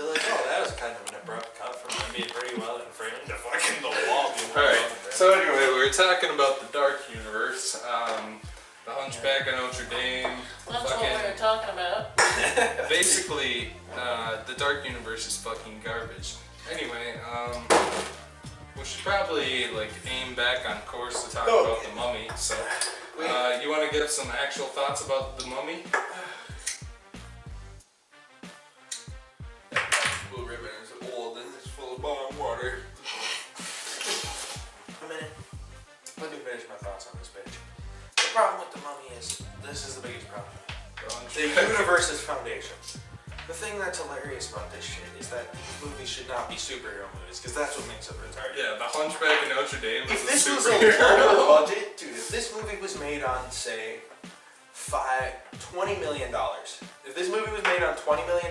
They're like, oh, that was kind of an abrupt cut from him being pretty well in frame to fucking the wall. Alright, so anyway, we were talking about the Dark Universe, the Hunchback of Notre Dame. That's what we were talking about. Basically, the Dark Universe is fucking garbage. Anyway, we should probably like aim back on course to talk about the Mummy. So, you want to give some actual thoughts about the Mummy? Blue Ribbon is old and it's full of bottled water. A minute. Let me finish my thoughts on this bitch. The problem with the Mummy is, this is the biggest problem. The universe's foundation. The thing that's hilarious about this shit is that these movies should not be superhero movies, because that's what makes it retarded. Yeah, the Hunchback of Notre Dame is if this was a lower budget, dude, if this movie was made on, say, $20 million, if this movie was made on $20 million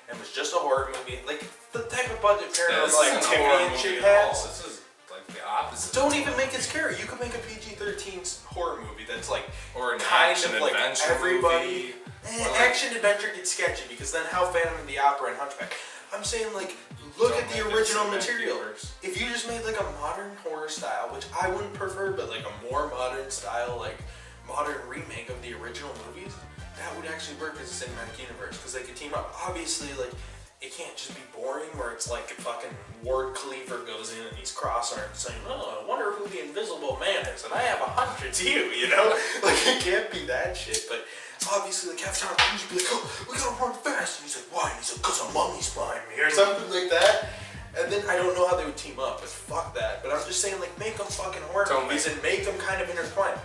and was just a horror movie, like the type of budget Paranormal Activity and shit has. This is like the opposite. Don't even make it scary. You could make a PG-13 horror movie that's like or an kind action of like adventure everybody. movie. Like, action adventure gets sketchy because then how Phantom of the Opera and Hunchback. I'm saying like look at the original material. If you just made like a modern horror style, which I wouldn't prefer, but like a more modern style, like modern remake of the original movies, that would actually work as a cinematic universe because they could team up. Obviously, like it can't just be boring where it's like a fucking Ward Cleaver goes in and he's cross-armed saying, oh, I wonder who the Invisible Man is, and I have a hunch it's you, you know? Like it can't be that shit, but obviously like half the time he'd be like, oh, we gotta run fast, and he's like, why? And he's like, cause a mummy's behind me, or something like that. And then I don't know how they would team up, but fuck that. But I'm just saying, like, make them fucking horror movies and make them kind of intertwined.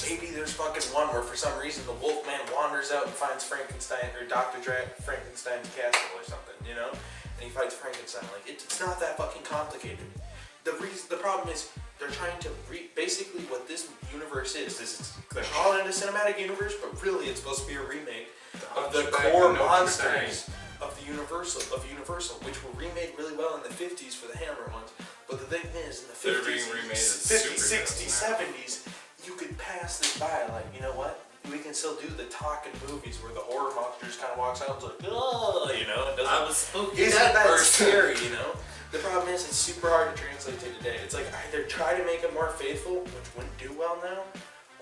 Maybe there's fucking one where for some reason the Wolfman wanders out and finds Frankenstein or Frankenstein's castle or something, you know? And he fights Frankenstein. Like, it's not that fucking complicated. The problem is they're trying to basically what this universe is they're calling it a cinematic universe, but really it's supposed to be a remake of the core monsters of Universal, which were remade really well in the 50s for the Hammer ones. But the thing is, in the 50s, 60s, 70s, you could pass this by, like, you know what? We can still do the talking movies where the horror monster just kind of walks out and is like, oh, you know, and doesn't. I was spooky. Isn't that scary, you know? The problem is, it's super hard to translate to today. It's like either try to make it more faithful, which wouldn't do well now,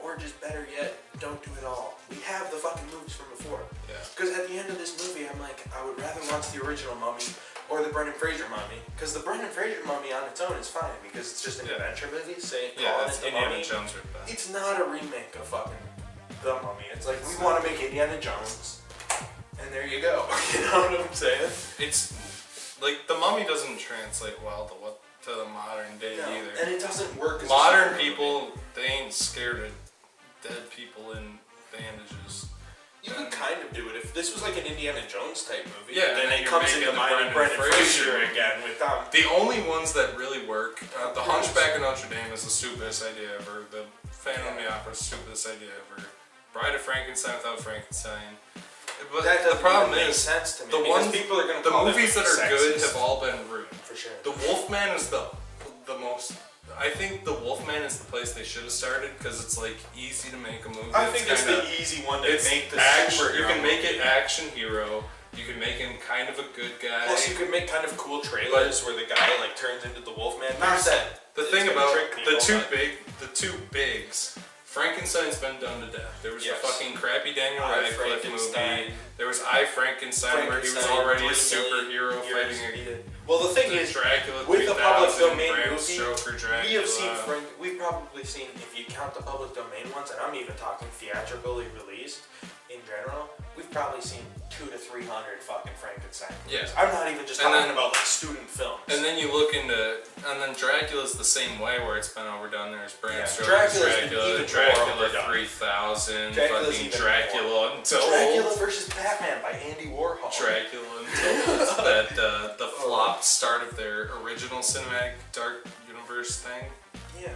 or just better yet, don't do it all. We have the fucking movies from before. Yeah. Because at the end of this movie, I'm like, I would rather watch the original Mummy or the Brendan Fraser Mummy. Because the Brendan Fraser Mummy on its own is fine because it's just an adventure movie. It's Indiana Jones with that. It's not a remake of fucking The Mummy. It's like, we want to make Indiana Jones, and there you go. You know what I'm saying? It's like the Mummy doesn't translate well to the modern day either. And it doesn't work as modern people, they ain't scared of dead people in bandages. You could kind of do it if this was like an Indiana Jones type movie. Yeah, then it comes into mind Brendan Fraser again with The only ones that really work, the Hunchback of Notre Dame is the stupidest idea ever. The Phantom of the Opera is the stupidest idea ever. Bride of Frankenstein without Frankenstein. But the problem is, sense to me, the ones people are gonna the movies that are good have all been ruined. For sure. The Wolfman is the most. I think the Wolfman is the place they should have started because it's like easy to make a movie. I think it's the easy one to make the action. You can make it action hero. You can make him kind of a good guy. Plus, you could make kind of cool trailers where the guy like turns into the Wolfman. Not that the thing about the two bigs. Frankenstein's been done to death. There was the fucking crappy Daniel Radcliffe movie. There was I, Frankenstein, where he was already a superhero fighting a... Well, the thing is, Dracula with the public domain Bram movie, Stoker, we have seen, we've probably seen, if you count the public domain ones, and I'm even talking theatrically released in general, we've probably seen 200 to 300 fucking Frankenstein movies. I'm not even just talking about like student films. And then you look into, and then Dracula's the same way where it's been overdone. There's Bram Stoker's Dracula 3000, fucking Dracula Untold. Dracula versus Batman by Andy Warhol. Dracula Untold. That the flop start of their original cinematic Dark Universe thing. Yeah.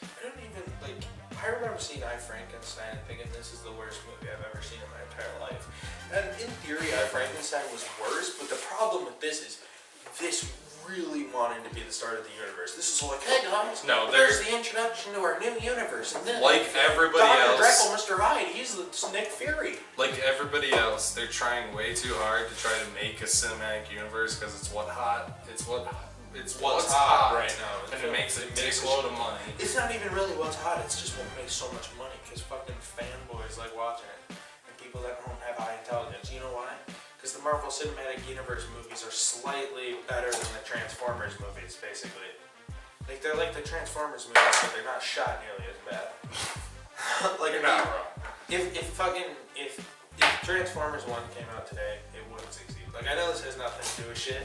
I don't even, like, I remember seeing I, Frankenstein and thinking this is the worst movie I've ever seen in my entire life. And in theory, I, Frankenstein was worse, but the problem with this is this really wanting to be the start of the universe. This is like, Hey guys, No, there's the introduction to our new universe. And then like everybody Dr. else. Jekyll, Mr. Hyde, he's the Nick Fury. Like everybody else, they're trying way too hard to try to make a cinematic universe because it's what's hot right now. and it makes a dickload of money. It's not even really what's hot. It's just what makes so much money because fucking fanboys like watching it, and people that don't have high intelligence. You know why? Because the Marvel Cinematic Universe movies are slightly better than the Transformers movies, basically. Like they're like the Transformers movies, but they're not shot nearly as bad. Like You're not wrong. If Transformers 1 came out today, it wouldn't succeed. Like I know this has nothing to do with shit,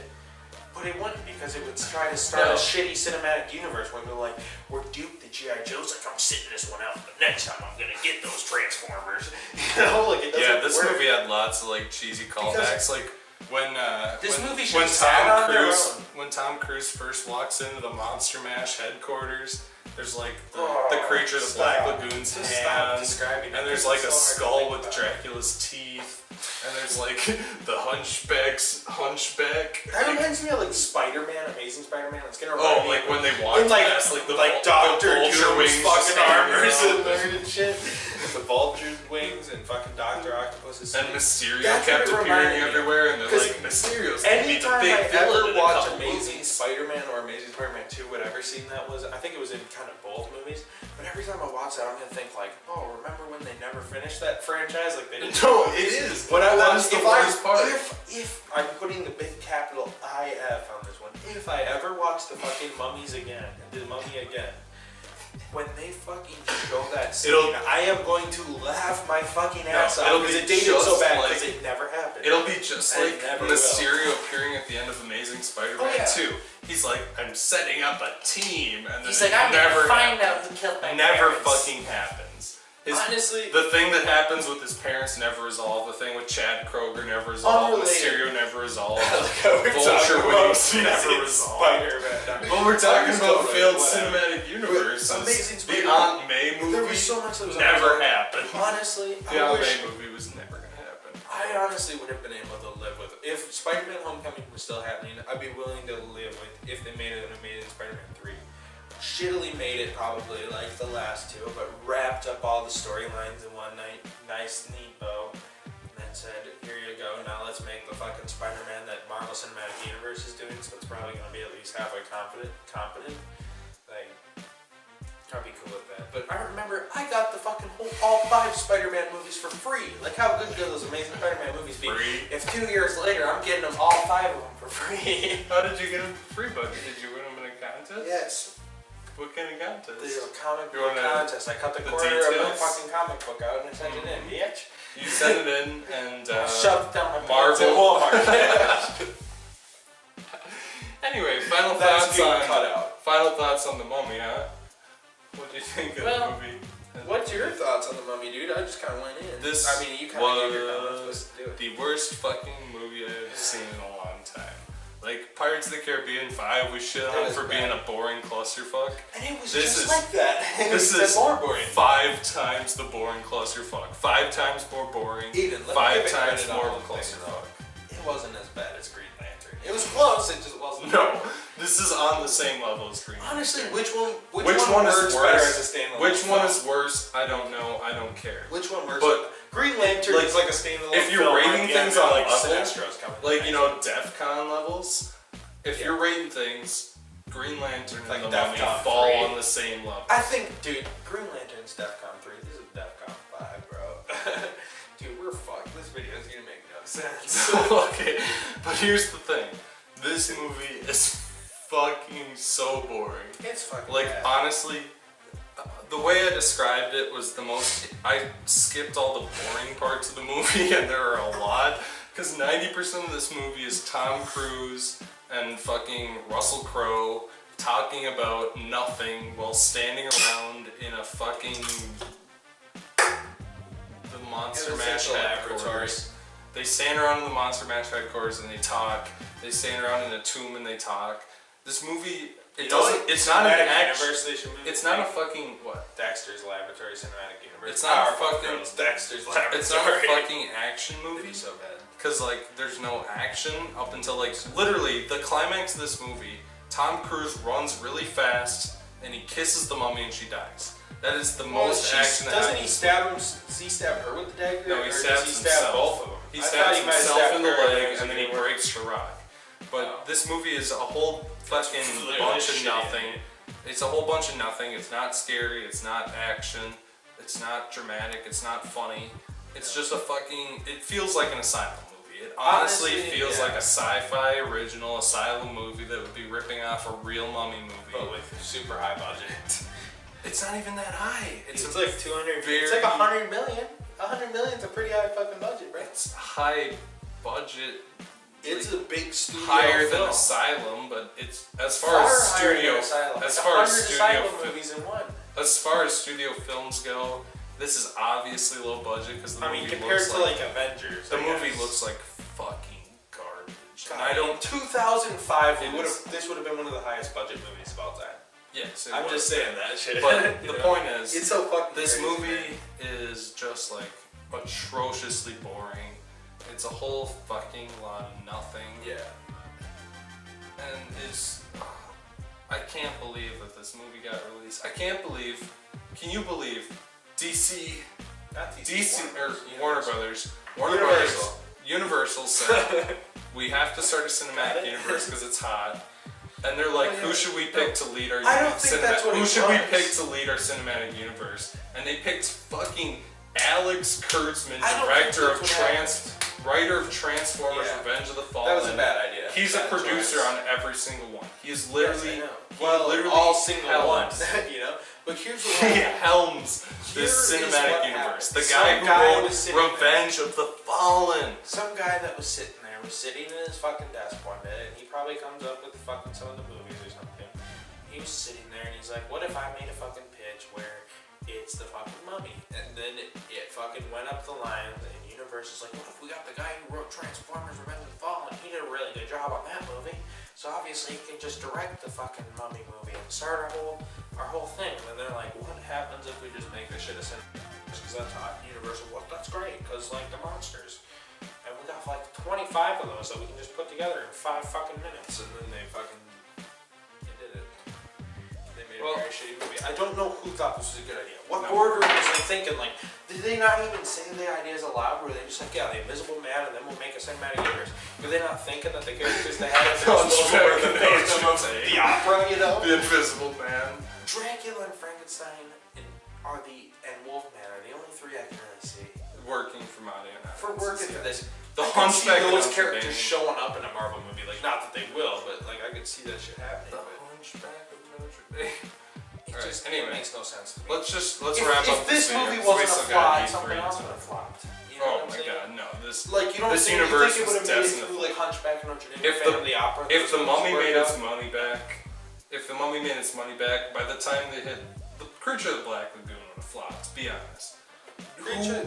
but it wouldn't because it would try to start a shitty cinematic universe where they're like, we're duped the G.I. Joe's like, I'm sitting this one out, but next time I'm gonna get those Transformers. You know, like it doesn't Yeah, this work. movie had lots of like cheesy callbacks, like when movie when should've sat on their own. When Tom Cruise first walks into the Monster Mash headquarters, there's like the creature, the Black Lagoon's Just stop hand, describing it, and there's 'cause like a it's so hard to skull think with about. Dracula's teeth, and there's like the hunchback. That reminds me of like Spider-Man, Amazing Spider-Man. It's gonna Oh, remind me like of when they walk in, like, past like the Dr. vulture Doom's wings fucking just hanging armors around. in there and shit. The vulture wings and fucking Dr. Octopus's And Mysterio That's kept what it appearing reminded me of. everywhere, and they're 'Cause like, Mysterio's gonna be the Anytime big I villain ever in a watch couple Amazing movies. Spider-Man or Amazing Spider-Man 2, whatever scene that was, I think it was in kind of both movies, but every time I watch that, I'm gonna think like, oh, remember when they never finished that franchise? Like they didn't. No, it is. When I That watch is the worst part. If I'm putting the big capital IF on this one, if I ever watch the fucking Mummies again, the Mummy again, when they fucking show that scene, I am going to laugh my fucking ass off it'll because be it dated just so bad like- because it never happened. It'll be just And like it never Mysterio appearing at the end of Amazing Spider-Man Oh, yeah. 2. He's like, I'm setting up a team, and then He's it like, I'm never gonna find out happens. who killed my Never parents. fucking happens. Honestly, The thing that happens with his parents never resolved. The thing with Chad Kroger never resolved. Unrelated. Mysterio never resolved. we're Vulture talking about wings never Amazing resolved. Spider-Man. Well, we're talking Just about go failed with whatever. cinematic universes. Amazing The Spider-Man. Aunt May movie There was so much that was never happened. Honestly, The I Aunt wish. May movie was never gonna happen. I honestly would have been able to live with if Spider-Man: Homecoming was still happening. I'd be willing to live with if they made it an Amazing Spider-Man 3. Shittily made it probably like the last two, but wrapped up all the storylines in one nice neat bow, and then said, "Here you go. Now let's make the fucking Spider-Man that Marvel Cinematic Universe is doing. So it's probably gonna be at least halfway competent. Like, I'd be cool with that. But I remember I got the fucking all 5 Spider-Man movies for free. Like, how good could those Amazing Spider-Man movies be? Free? If 2 years later I'm getting them all 5 of them for free. How did you get them for free, buddy? Did you win them in a contest? Yes. What kind of contest? There's a comic You book wanna- contest. I cut the the corner of my details? fucking comic book out and I sent it in, bitch. You sent it in, and Shoved it down my Marvel. pants at Walmart. Anyway, final That's thoughts being on cut out. final thoughts on the Mummy, huh? What do you think of Well, the movie? What's your thoughts on the Mummy, dude? I just kind of went in. This I mean, you kind of gave your comments. was Let's do it. the worst fucking movie I've seen in a long time. Like Pirates of the Caribbean 5, we shit on That it is for being bad. a boring clusterfuck. And it was This just is- like that. This It's is more boring. 5 times the boring clusterfuck. 5 times more boring. Eden, let me 5 give it times credit on more of a one thing, clusterfuck. It wasn't as bad as Green Lantern. It was close. It just wasn't. No, this is on the same level as Green Honestly, Lantern. which one? Which one is works better worse? as a standalone? Which one film? is worse? I don't know. I don't care. Which one works? But- Green Lantern like, is like a standalone. if you're film, rating like, things yeah, on like level, Sinestro's coming. Like, you know, DEFCON levels. If Yeah. you're rating things, Green Lantern Like and the Mummy DEFCON fall 3. on the same level. I think, dude, Green Lantern's DEFCON 3. This is DEFCON 5, bro. Dude, we're fucked. This video is gonna make no sense. Okay, but here's the thing. This movie is fucking so boring. It's fucking Like, bad. honestly, the way I described it was the most. I skipped all the boring parts of the movie, and there are a lot. Because 90% of this movie is Tom Cruise and fucking Russell Crowe talking about nothing while standing around in a fucking. The Monster In a Mash central headquarters. laboratory. They stand around in the Monster Mash headquarters and they talk. They stand around in a tomb and they talk. This movie, it doesn't. It's not an Cinematic action. Universe they should move It's to. not a fucking what? Dexter's Laboratory Cinematic Universe. It's not a Powerpuff fucking- Girls, Dexter's Laboratory. It's not a fucking action It'd movie. be so bad. Cause like there's no action up until like literally the climax of this movie Tom Cruise runs really fast and he kisses the mummy and she dies. That is the most action. Doesn't he stab him? Does he stab her with the dagger? No, he or stabs does he stab himself. both of them? He I stabs thought might have himself stabbed in the her leg and then he breaks her rock. But this movie is a whole fucking bunch of nothing. It's a whole bunch of nothing. It's not scary. It's not action. It's not dramatic. It's not funny. It's just a fucking. It feels like an asylum movie. It honestly feels like a sci-fi original asylum movie that would be ripping off a real mummy movie. But with super high budget. It's not even that high. It's like 200. It's like 100 million. 100 million's a pretty high fucking budget, bro. It's high budget. It's a big studio higher film. than Asylum, but it's as far as studio movies in one. As far as studio films go, this is obviously low budget because the movie compared looks to like Avengers, the movie looks like fucking garbage. God, And I don't. 2005. This would have been one of the highest budget movies of all time. Yes, I'm just saying that shit. But the point is, it's so fucking. This crazy, movie man. is just like atrociously boring. It's a whole fucking lot of nothing. Yeah. And it's. I can't believe that this movie got released. I can't believe. Can you believe DC? Not DC or Warner Brothers. Universal. Universal said we have to start a cinematic universe because it's hot. And they're like, who should we pick to lead our cinematic universe? And they picked fucking Alex Kurtzman, writer of Transformers: Revenge of the Fallen. That was a bad idea. He's a producer on every single one. He is literally, all single ones, you know. But here's what he helms this cinematic universe. The guy who wrote Revenge of the Fallen. Some guy that was sitting there was sitting in his fucking desk one day, and he probably comes up with fucking some of the movies or something. He was sitting there and he's like, "What if I made a fucking pitch where it's the fucking mummy?" And then it fucking went up the lines, and Universal's like, "What if we got the guy who wrote Transformers: Revenge of the Fallen? He did a really good job on that movie, so obviously he can just direct the fucking mummy movie and start our whole thing." And then they're like, "What happens if we just make this shit a cinema? Because that's hot." Universal, well, that's great, because like the monsters. And we got like 25 of those that we can just put together in 5 fucking minutes. And then they did it. They made a very shitty movie. I don't know who thought this was a good idea. What boardroom was they thinking? Like, did they not even say the ideas aloud? Were they just like, yeah, the Invisible Man, and then we'll make a cinematic universe? Were they not thinking that the characters they had were the opera, you know? The Invisible Man. Dracula and Frankenstein and Wolfman are the only 3 I can really see. Working for Monty and For working for this. The I could see Hunchback of those Notre characters Dame. showing up in a Marvel movie. Like, not that they will, but like I could see that shit happening. The But Hunchback of Notre Dame. it makes no sense to me. Let's wrap up. If this movie wasn't a flop, something else would have flopped. You know what I'm saying? God, no! This Like, you know, this you universe think it would have made it definitely. through like Hunchback of Notre Dame, If Phantom of the Opera. If the Mummy made its out. money back, by the time they hit the Creature of the Black Lagoon would have flopped. Be honest.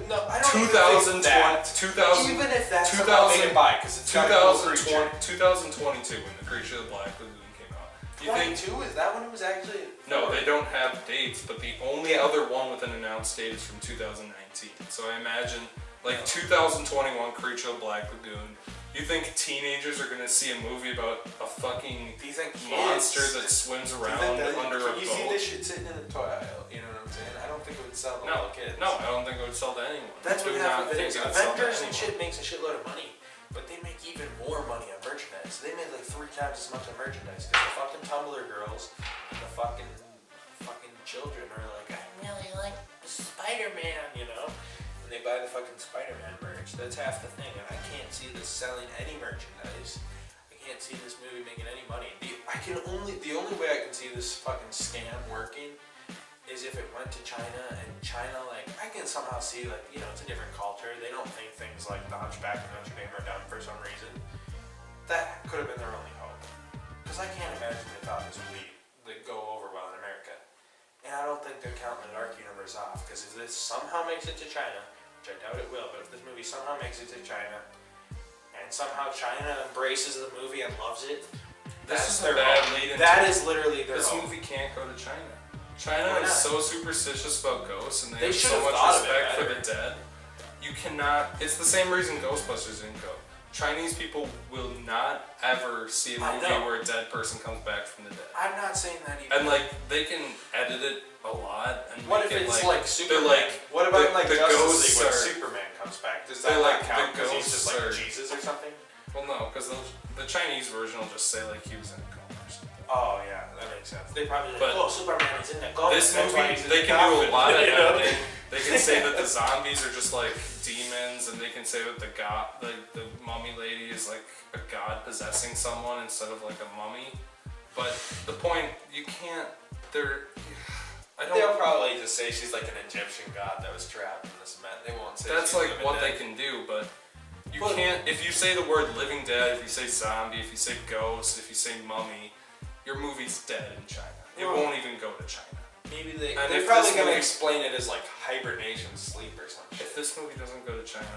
No, I don't even think that. 2000, even if that's 2000 somehow made it by, because it's got a cool creature. 2022 when the Creature of the Black Lagoon came out. You think? 22? Is that when it was actually? No, they don't have dates, but the only other one with an announced date is from 2019. So I imagine, like 2021 Creature of the Black Lagoon. You think teenagers are gonna see a movie about a fucking monster that swims around under a boat? You see this shit sitting in a toy aisle, you know what I'm saying? I don't think it would sell to little kids. No, I don't think it would sell to anyone. That's what happened. Avengers and shit shit. makes a shitload of money, but they make even more money on merchandise. They made like 3 times as much on merchandise because the fucking Tumblr girls and the fucking children are like, I really like Spider-Man, you know? And they buy the fucking Spider-Man merch. That's half the thing, and I can't see this selling any merchandise. I can't see this movie making any money. The only way I can see this fucking scam working is if it went to China, and China, like, I can somehow see, like, you know, it's a different culture. They don't think things like the Hunchback of Notre Dame are done for some reason. That could have been their only hope. Because I can't imagine they thought this would go over well in America. And I don't think they're counting the Dark Universe off, because if this somehow makes it to China, which I doubt it will, but if this movie somehow makes it to China, and somehow China embraces the movie and loves it, This is a bad lead into that is literally their This hope. movie can't go to China. China is so superstitious about ghosts, and they have should so have much thought of it respect for better. the dead. You cannot. It's the same reason Ghostbusters didn't go. Chinese people will not ever see a I movie know. where a dead person comes back from the dead. I'm not saying that even. And like they can edit it a lot and What make if it it's like like Superman? like what about the Justice ghosts League when are- Superman comes back? Does they're that like not count the because he's just like ghosts are- Jesus or something? well no, because the Chinese version will just say like he was in a coma or something. Oh yeah, that makes sense. They probably But like, oh, Superman is in the coma. This That's why movie, he's in they the can do a coffin." lot of You know? editing. They can say that the zombies are just like demons, and they can say that the mummy lady is like a god possessing someone instead of like a mummy. But the point, you can't. They'll probably just say she's like an Egyptian god that was trapped in this cement. They won't say That's she's like living what dead. they can do, but you But- can't. If you say the word living dead, if you say zombie, if you say ghost, if you say mummy, your movie's dead in China. It Well- won't even go to China. Maybe And they're if probably this gonna movie- explain it as like hibernation sleep or something. If this movie doesn't go to China,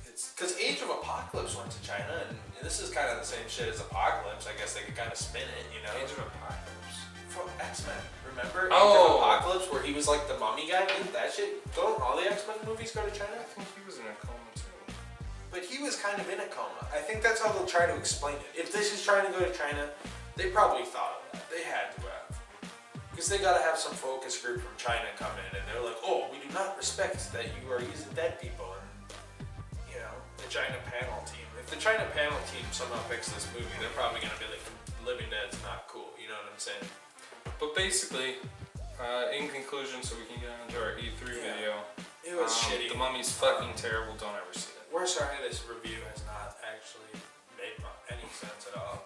it's Because Age of Apocalypse went to China, and this is kind of the same shit as Apocalypse. I guess they could kind of spin it, you know? Age of Apocalypse. From X-Men. Remember Age Oh. of Apocalypse, where he was like the mummy guy? Didn't that shit? Don't all the X-Men movies go to China? I think he was in a coma too. But he was kind of in a coma. I think that's how they'll try to explain it. If this is trying to go to China, they probably thought of that. They had to have. Because they gotta have some focus group from China come in and they're like, oh, we do not respect that you are using dead people. And, you know, the China panel team. If the China panel team somehow picks this movie, they're probably gonna be like, Living Dead's not cool. You know what I'm saying? But basically, in conclusion, so we can get on to our E3 Yeah. video. It was shitty. The Mummy's fucking terrible. Don't ever see it. We're sorry this review has not actually made any sense at all.